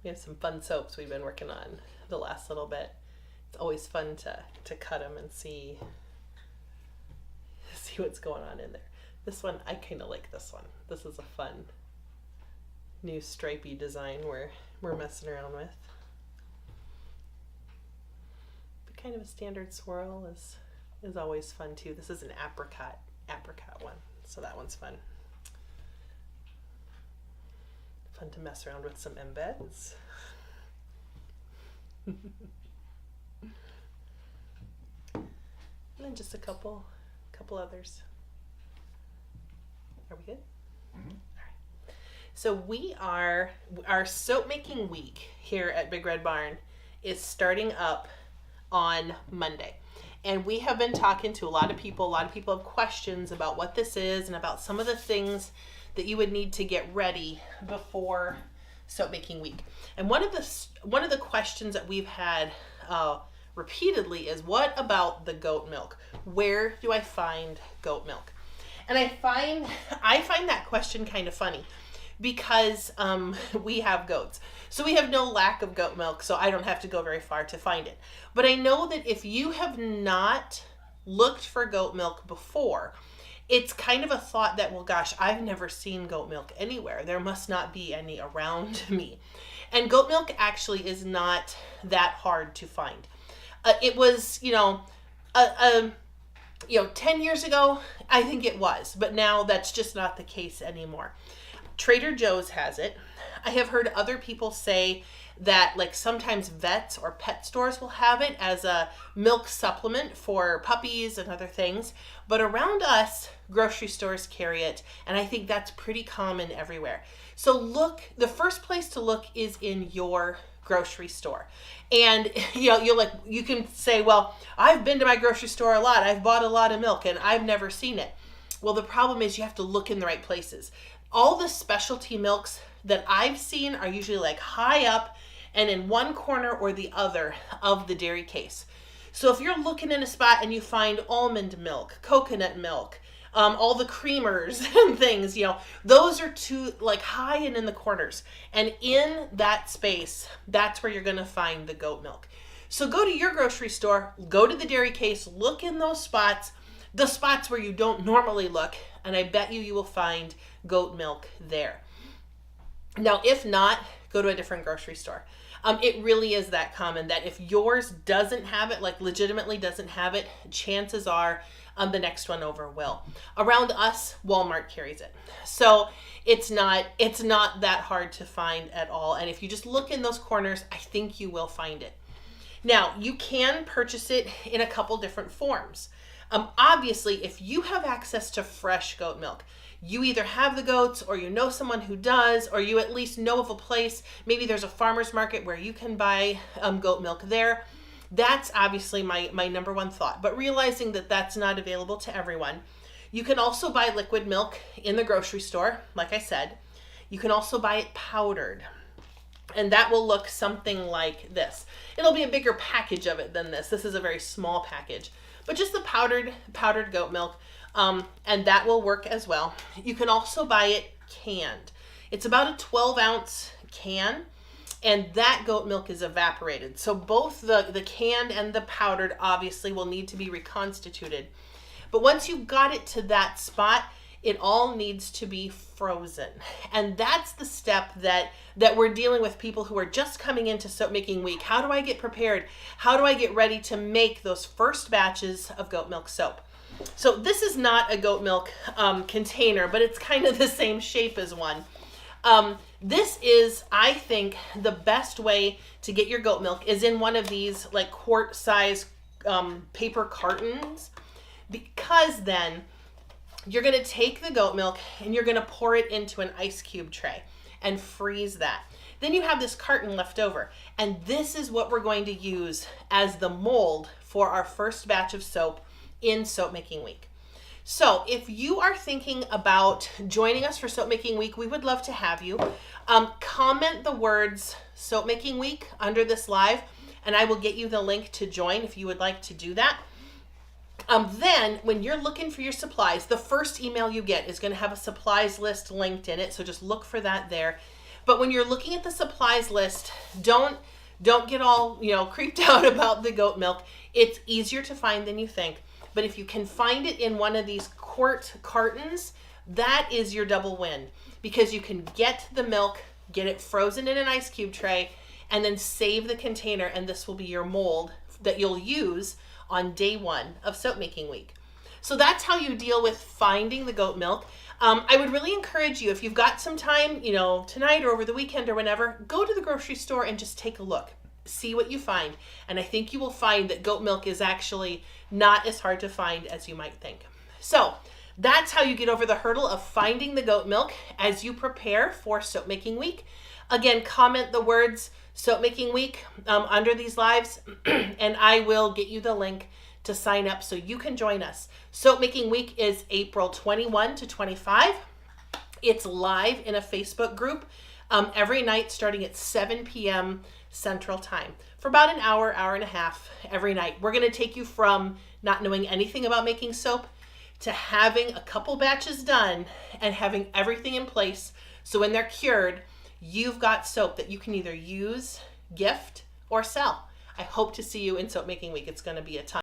We have some fun soaps we've been working on the last little bit. It's always fun to cut them and see what's going on in there. This one, I kind of like this one. This is a fun new stripy design we're messing around with. But kind of a standard swirl is always fun too. This is an apricot one, so that one's fun. Fun to mess around with some embeds. And then just a couple others. Are we good? Mm-hmm. All right. So our soap making week here at Big Red Barn is starting up on Monday. And we have been talking to a lot of people. A lot of people have questions about what this is and about some of the things that you would need to get ready before soap making week. And one of the questions that we've had repeatedly is, what about the goat milk? Where do I find goat milk? And I find that question kind of funny because we have goats. So we have no lack of goat milk, so I don't have to go very far to find it. But I know that if you have not looked for goat milk before, it's kind of a thought that, well, gosh, I've never seen goat milk anywhere. There must not be any around me. And goat milk actually is not that hard to find. It was, 10 years ago, I think it was, but now that's just not the case anymore. Trader Joe's has it. I have heard other people say that like sometimes vets or pet stores will have it as a milk supplement for puppies and other things. But around us, grocery stores carry it, and I think that's pretty common everywhere. So the first place to look is in your grocery store. And you can say, well, I've been to my grocery store a lot. I've bought a lot of milk and I've never seen it. Well, the problem is you have to look in the right places. All the specialty milks that I've seen are usually like high up and in one corner or the other of the dairy case. So if you're looking in a spot and you find almond milk, coconut milk, all the creamers and things, those are too like high and in the corners. And in that space, that's where you're going to find the goat milk. So go to your grocery store, go to the dairy case, look in those spots, the spots where you don't normally look, and I bet you will find goat milk there. Now, if not, go to a different grocery store. It really is that common that if yours doesn't have it, like legitimately doesn't have it, chances are the next one over will. Around us, Walmart carries it. So it's not that hard to find at all. And if you just look in those corners, I think you will find it. Now, you can purchase it in a couple different forms. Obviously, if you have access to fresh goat milk, you either have the goats or you know someone who does, or you at least know of a place. Maybe there's a farmer's market where you can buy goat milk there. That's obviously my number one thought. But realizing that that's not available to everyone, you can also buy liquid milk in the grocery store, like I said. You can also buy it powdered. And that will look something like this. It'll be a bigger package of it than this. This is a very small package. But just the powdered goat milk, and that will work as well. You can also buy it canned. It's about a 12-ounce can, and that goat milk is evaporated. So both the canned and the powdered obviously will need to be reconstituted. But once you've got it to that spot, it all needs to be frozen. And that's the step that we're dealing with people who are just coming into soap making week. How do I get prepared? How do I get ready to make those first batches of goat milk soap? So this is not a goat milk container, but it's kind of the same shape as one. This is, I think, the best way to get your goat milk is in one of these like quart size paper cartons, because then you're going to take the goat milk and you're going to pour it into an ice cube tray and freeze that. Then you have this carton left over, and this is what we're going to use as the mold for our first batch of soap in Soap Making Week. So if you are thinking about joining us for Soap Making Week, we would love to have you. Comment the words Soap Making Week under this live, and I will get you the link to join if you would like to do that. Then when you're looking for your supplies, the first email you get is going to have a supplies list linked in it. So just look for that there. But when you're looking at the supplies list, don't get all, creeped out about the goat milk. It's easier to find than you think. But if you can find it in one of these quart cartons, that is your double win, because you can get the milk, get it frozen in an ice cube tray, and then save the container, and this will be your mold that you'll use on day 1 of soap making week. So that's how you deal with finding the goat milk. I would really encourage you, if you've got some time, tonight or over the weekend or whenever, go to the grocery store and just take a look. See what you find. And I think you will find that goat milk is actually not as hard to find as you might think. So that's how you get over the hurdle of finding the goat milk as you prepare for soap making week. Again, comment the words soap making week under these lives, and I will get you the link to sign up so you can join us. Soap making week is April 21 to 25. It's live in a Facebook group every night starting at 7 p.m. Central Time for about an hour and a half every night. We're going to take you from not knowing anything about making soap to having a couple batches done and having everything in place so when they're cured, you've got soap that you can either use, gift, or sell. I hope to see you in Soap Making Week. It's going to be a ton.